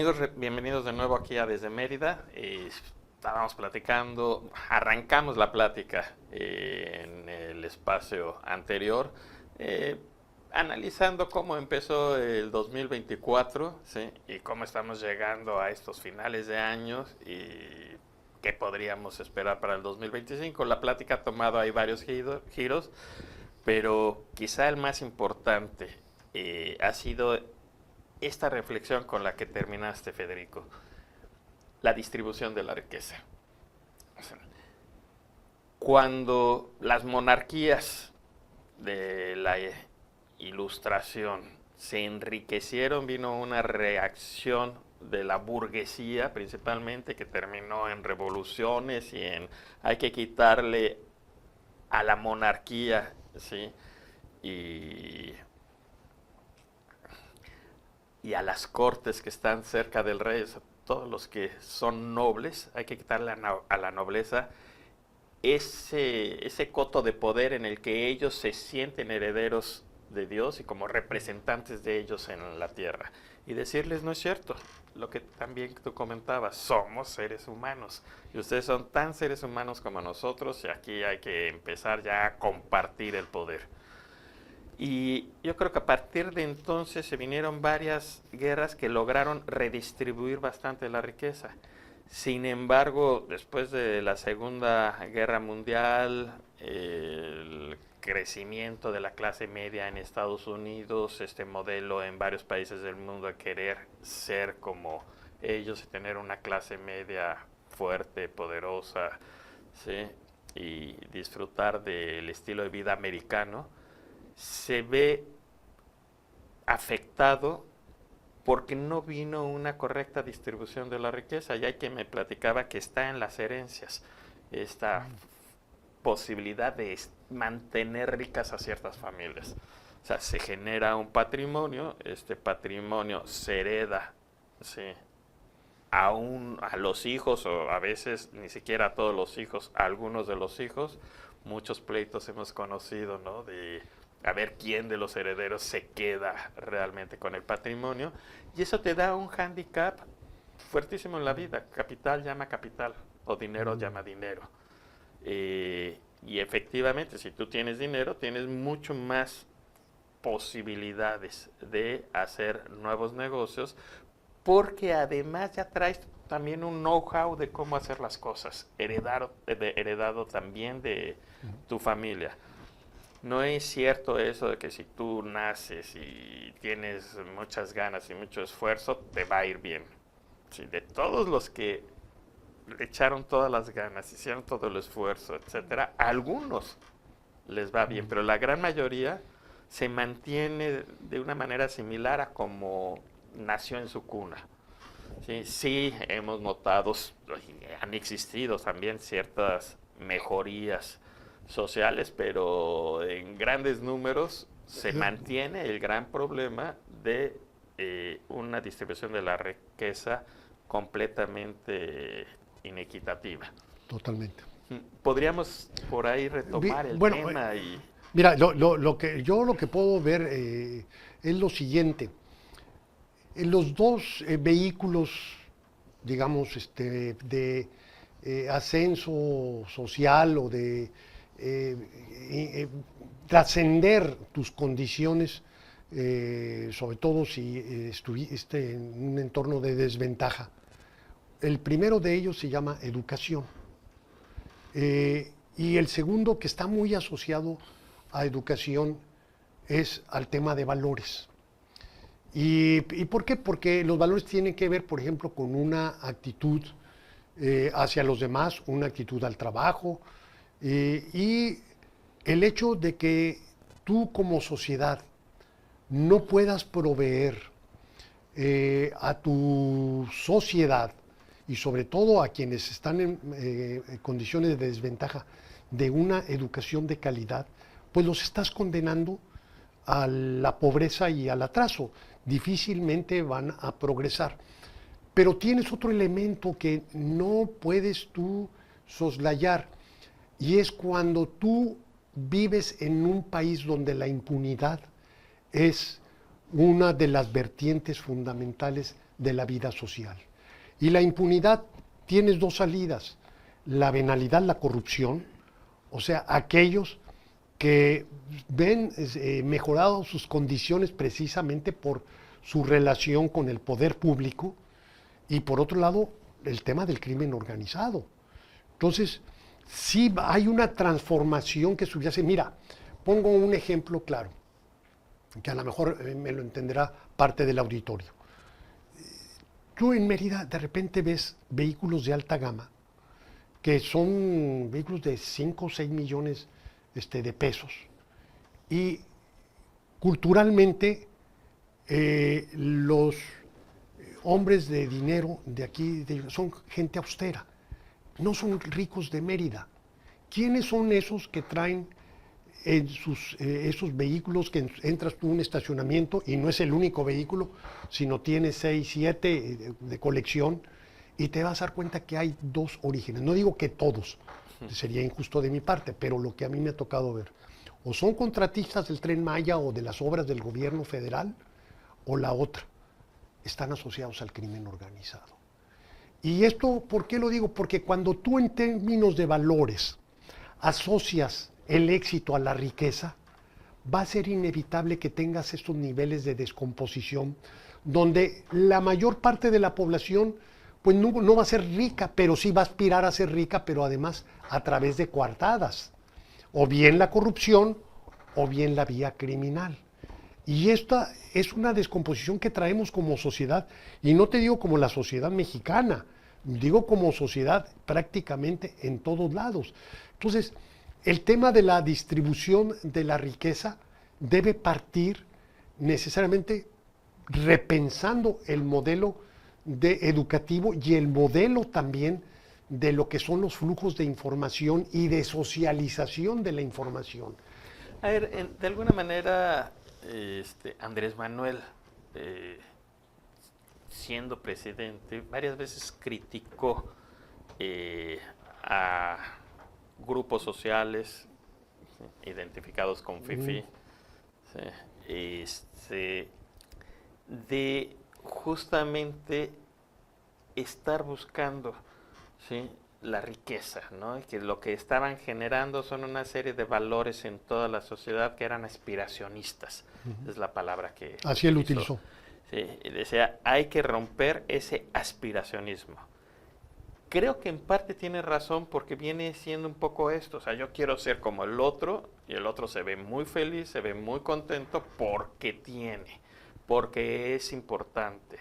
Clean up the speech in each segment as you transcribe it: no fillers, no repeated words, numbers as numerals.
amigos? Bienvenidos de nuevo aquí a Desde Mérida. Estábamos platicando, arrancamos la plática en el espacio anterior, analizando cómo empezó el 2024, ¿sí? Y cómo estamos llegando a estos finales de años y qué podríamos esperar para el 2025. La plática ha tomado ahí varios giros, pero quizá el más importante ha sido esta reflexión con la que terminaste, Federico, la distribución de la riqueza. O sea, cuando las monarquías de la Ilustración se enriquecieron, vino una reacción de la burguesía principalmente, que terminó en revoluciones y en hay que quitarle a la monarquía, ¿sí? y a las cortes que están cerca del rey, o sea, todos los que son nobles, hay que quitarle a la nobleza ese coto de poder en el que ellos se sienten herederos de Dios y como representantes de ellos en la tierra. Y decirles, no es cierto, lo que también tú comentabas, somos seres humanos y ustedes son tan seres humanos como nosotros y aquí hay que empezar ya a compartir el poder. Y yo creo que a partir de entonces se vinieron varias guerras que lograron redistribuir bastante la riqueza. Sin embargo, después de la Segunda Guerra Mundial, el crecimiento de la clase media en Estados Unidos, este modelo en varios países del mundo de querer ser como ellos y tener una clase media fuerte, poderosa, ¿sí? Y disfrutar del estilo de vida americano, se ve afectado porque no vino una correcta distribución de la riqueza. Y hay quien me platicaba que está en las herencias esta posibilidad de mantener ricas a ciertas familias. O sea, se genera un patrimonio, este patrimonio se hereda, ¿sí? A los hijos, o a veces ni siquiera a todos los hijos, a algunos de los hijos. Muchos pleitos hemos conocido, ¿no? De a ver quién de los herederos se queda realmente con el patrimonio, y eso te da un hándicap fuertísimo en la vida. Capital llama capital, o dinero llama dinero. Y efectivamente, si tú tienes dinero, tienes mucho más posibilidades de hacer nuevos negocios, porque además ya traes también un know-how de cómo hacer las cosas, heredado también de tu familia. No es cierto eso de que si tú naces y tienes muchas ganas y mucho esfuerzo, te va a ir bien. Sí, de todos los que le echaron todas las ganas, hicieron todo el esfuerzo, etcétera, a algunos les va bien, pero la gran mayoría se mantiene de una manera similar a como nació en su cuna. Sí, sí hemos notado, han existido también ciertas mejorías sociales, pero en grandes números se mantiene el gran problema de una distribución de la riqueza completamente inequitativa. Totalmente. Podríamos por ahí retomar el Bueno, tema y... Mira, lo que puedo ver es lo siguiente. En los dos vehículos, digamos, de ascenso social o de trascender tus condiciones, sobre todo si estuviste en un entorno de desventaja. El primero de ellos se llama educación. Y el segundo, que está muy asociado a educación, es al tema de valores. ¿Y por qué? Porque los valores tienen que ver, por ejemplo, con una actitud hacia los demás, una actitud al trabajo, y el hecho de que tú como sociedad no puedas proveer a tu sociedad y sobre todo a quienes están en condiciones de desventaja de una educación de calidad, pues los estás condenando a la pobreza y al atraso. Difícilmente van a progresar. Pero tienes otro elemento que no puedes tú soslayar, y es cuando tú vives en un país donde la impunidad es una de las vertientes fundamentales de la vida social. Y la impunidad tienes dos salidas, la venalidad, la corrupción, o sea, aquellos que ven mejorado sus condiciones precisamente por su relación con el poder público, y por otro lado, el tema del crimen organizado. Entonces, sí hay una transformación que subyace. Mira, pongo un ejemplo claro, que a lo mejor me lo entenderá parte del auditorio. Tú en Mérida de repente ves vehículos de alta gama, que son vehículos de 5 o 6 millones de pesos. Y culturalmente los hombres de dinero de aquí son gente austera, no son ricos de Mérida. ¿Quiénes son esos que traen en esos vehículos que entras tú en un estacionamiento y no es el único vehículo, sino tienes 6, 7 de colección, y te vas a dar cuenta que hay dos orígenes? No digo que todos, sería injusto de mi parte, pero lo que a mí me ha tocado ver, o son contratistas del Tren Maya o de las obras del gobierno federal, o la otra, están asociados al crimen organizado. Y esto, ¿por qué lo digo? Porque cuando tú en términos de valores asocias el éxito a la riqueza, va a ser inevitable que tengas estos niveles de descomposición, donde la mayor parte de la población pues no va a ser rica, pero sí va a aspirar a ser rica, pero además a través de coartadas, o bien la corrupción, o bien la vía criminal. Y esta es una descomposición que traemos como sociedad, y no te digo como la sociedad mexicana, digo como sociedad prácticamente en todos lados. Entonces, el tema de la distribución de la riqueza debe partir necesariamente repensando el modelo educativo y el modelo también de lo que son los flujos de información y de socialización de la información. A ver, de alguna manera, Andrés Manuel, siendo presidente, varias veces criticó a grupos sociales identificados con FIFI, de justamente estar buscando, ¿sí?, la riqueza, ¿no? Y que lo que estaban generando son una serie de valores en toda la sociedad que eran aspiracionistas, es la palabra que así él utilizó. Sí, y decía, hay que romper ese aspiracionismo. Creo que en parte tiene razón, porque viene siendo un poco esto, o sea, yo quiero ser como el otro, y el otro se ve muy feliz, se ve muy contento porque tiene, porque es importante,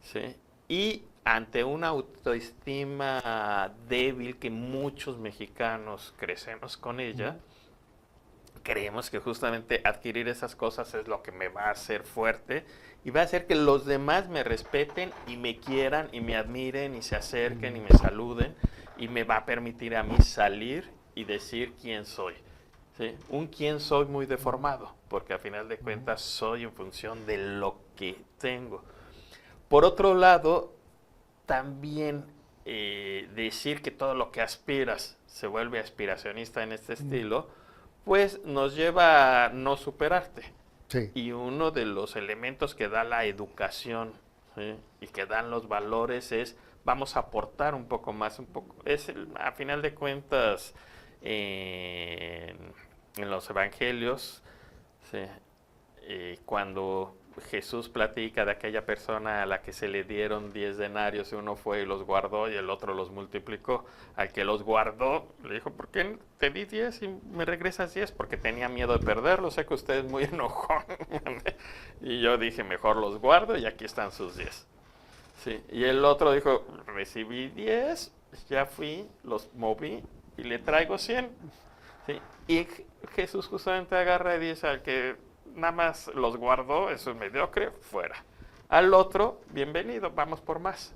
¿sí? Y ante una autoestima débil que muchos mexicanos crecemos con ella, creemos que justamente adquirir esas cosas es lo que me va a hacer fuerte y va a hacer que los demás me respeten y me quieran y me admiren y se acerquen y me saluden, y me va a permitir a mí salir y decir quién soy, ¿sí? Un quién soy muy deformado, porque a final de cuentas soy en función de lo que tengo. Por otro lado, también decir que todo lo que aspiras se vuelve aspiracionista en este estilo, pues nos lleva a no superarte. Sí. Y uno de los elementos que da la educación, ¿sí?, y que dan los valores es, vamos a aportar un poco más, a final de cuentas, en los evangelios, ¿sí?, cuando Jesús platica de aquella persona a la que se le dieron 10 denarios, y uno fue y los guardó y el otro los multiplicó. Al que los guardó le dijo, ¿por qué te di 10 y me regresas 10? Porque tenía miedo de perderlos, sé que usted es muy enojón. Y yo dije, mejor los guardo y aquí están sus 10. Sí. Y el otro dijo, recibí 10, ya fui, los moví y le traigo 100. Sí. Y Jesús justamente agarra y dice al que nada más los guardó, eso es mediocre, fuera. Al otro, bienvenido, vamos por más,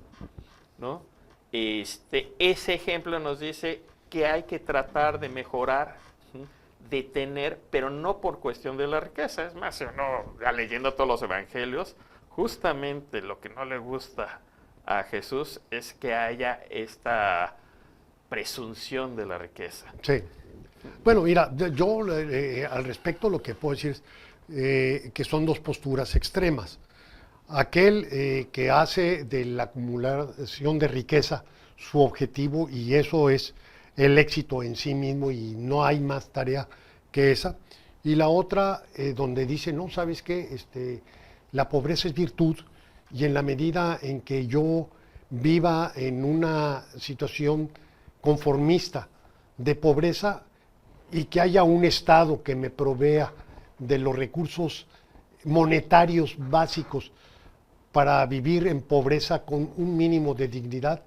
¿no? Ese ejemplo nos dice que hay que tratar de mejorar, ¿sí?, de tener, pero no por cuestión de la riqueza. Es más, ya leyendo todos los evangelios, justamente lo que no le gusta a Jesús es que haya esta presunción de la riqueza. Sí. Bueno, mira, yo al respecto lo que puedo decir es que son dos posturas extremas. aquel que hace de la acumulación de riqueza su objetivo y eso es el éxito en sí mismo y no hay más tarea que esa. Y la otra donde dice, no, ¿sabes qué? La pobreza es virtud y en la medida en que yo viva en una situación conformista de pobreza y que haya un Estado que me provea de los recursos monetarios básicos para vivir en pobreza con un mínimo de dignidad,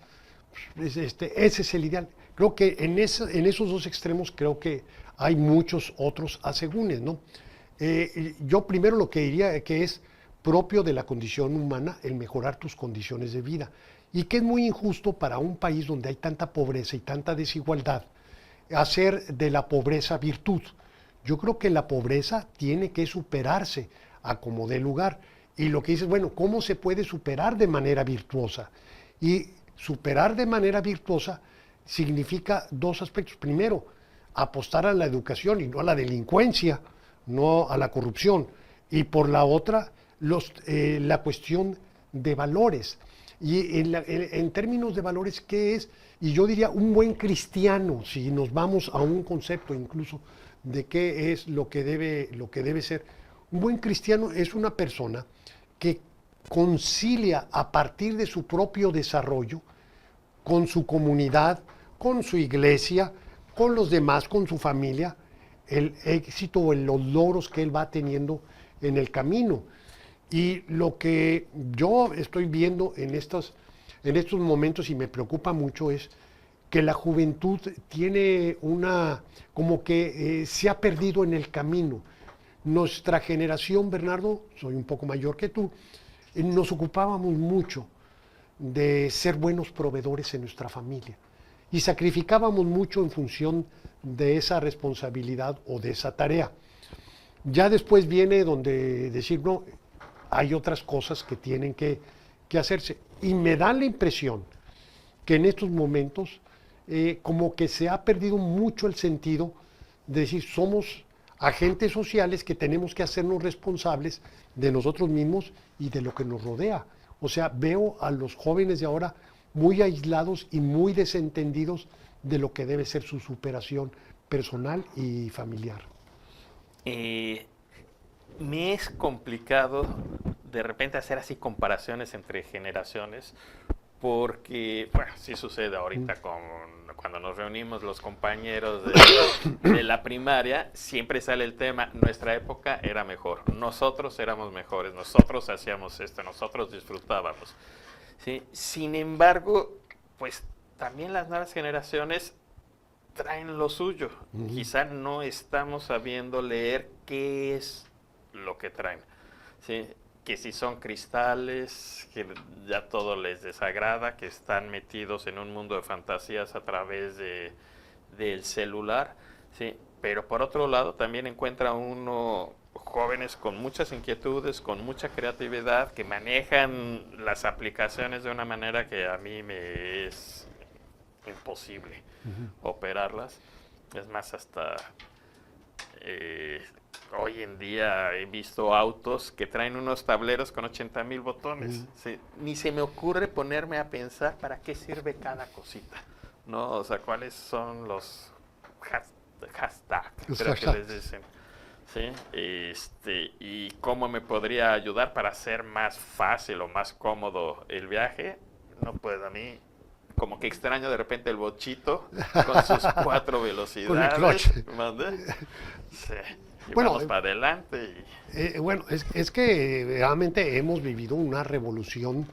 ese es el ideal. Creo que en esos dos extremos creo que hay muchos otros asegúnes, ¿no? Yo primero lo que diría que es propio de la condición humana el mejorar tus condiciones de vida y que es muy injusto para un país donde hay tanta pobreza y tanta desigualdad hacer de la pobreza virtud. Yo creo que la pobreza tiene que superarse a como dé lugar. Y lo que dices, bueno, ¿cómo se puede superar de manera virtuosa? Y superar de manera virtuosa significa dos aspectos. Primero, apostar a la educación y no a la delincuencia, no a la corrupción. Y por la otra, la cuestión de valores. Y en términos de valores, ¿qué es? Y yo diría un buen cristiano, si nos vamos a un concepto incluso de qué es lo que debe ser. Un buen cristiano es una persona que concilia a partir de su propio desarrollo con su comunidad, con su iglesia, con los demás, con su familia, el éxito o los logros que él va teniendo en el camino. Y lo que yo estoy viendo en estos momentos y me preocupa mucho es que la juventud tiene como que se ha perdido en el camino. Nuestra generación, Bernardo, soy un poco mayor que tú, nos ocupábamos mucho de ser buenos proveedores en nuestra familia y sacrificábamos mucho en función de esa responsabilidad o de esa tarea. Ya después viene donde decir, no, hay otras cosas que tienen que hacerse. Y me da la impresión que en estos momentos como que se ha perdido mucho el sentido de decir, somos agentes sociales que tenemos que hacernos responsables de nosotros mismos y de lo que nos rodea. O sea, veo a los jóvenes de ahora muy aislados y muy desentendidos de lo que debe ser su superación personal y familiar. Me es complicado de repente hacer así comparaciones entre generaciones porque, bueno, sí sucede ahorita cuando nos reunimos los compañeros de la primaria, siempre sale el tema, nuestra época era mejor, nosotros éramos mejores, nosotros hacíamos esto, nosotros disfrutábamos. ¿Sí? Sin embargo, pues también las nuevas generaciones traen lo suyo. Quizá no estamos sabiendo leer qué es lo que traen. ¿Sí? Que si son cristales, que ya todo les desagrada, que están metidos en un mundo de fantasías a través del celular, ¿sí? Pero por otro lado también encuentra uno jóvenes con muchas inquietudes, con mucha creatividad, que manejan las aplicaciones de una manera que a mí me es imposible operarlas. Es más, hasta hoy en día he visto autos que traen unos tableros con 80,000 botones. Sí, ni se me ocurre ponerme a pensar para qué sirve cada cosita, ¿no? O sea, cuáles son los hashtags, creo que les dicen. ¿Sí? Y cómo me podría ayudar para hacer más fácil o más cómodo el viaje. No, pues a mí como que extraño de repente el bochito con sus 4 velocidades. Con el clutch. Sí. Y bueno, vamos para adelante. Bueno, es que realmente hemos vivido una revolución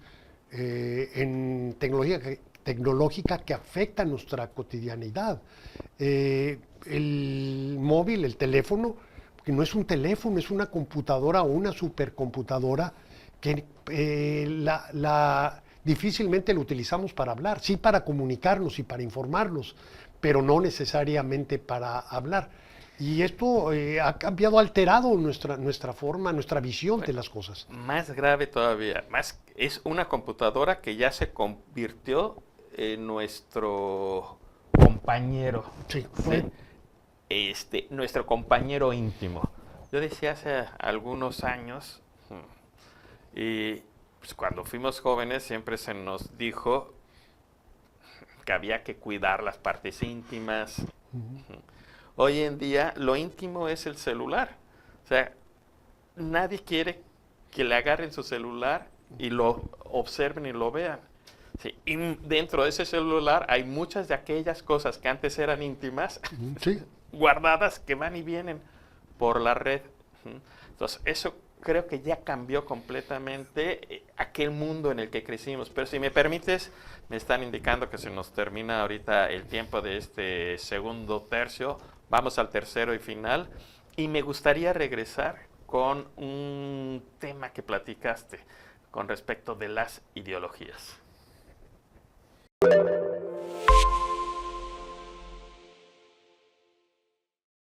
en tecnológica que afecta nuestra cotidianidad. El móvil, el teléfono, que no es un teléfono, es una computadora o una supercomputadora que difícilmente lo utilizamos para hablar, sí para comunicarnos y para informarnos, pero no necesariamente para hablar. Y esto ha cambiado, alterado nuestra forma, nuestra visión de las cosas. Más grave todavía, es una computadora que ya se convirtió en nuestro compañero. Sí, nuestro compañero íntimo. Yo decía hace algunos años, pues, cuando fuimos jóvenes siempre se nos dijo que había que cuidar las partes íntimas. Hoy en día lo íntimo es el celular. O sea, nadie quiere que le agarren su celular y lo observen y lo vean. Sí, y dentro de ese celular hay muchas de aquellas cosas que antes eran íntimas, Sí. guardadas, que van y vienen por la red. Entonces, eso creo que ya cambió completamente aquel mundo en el que crecimos. Pero si me permites, me están indicando que se nos termina ahorita el tiempo de este segundo tercio. Vamos al tercero y final. Y me gustaría regresar con un tema que platicaste con respecto de las ideologías.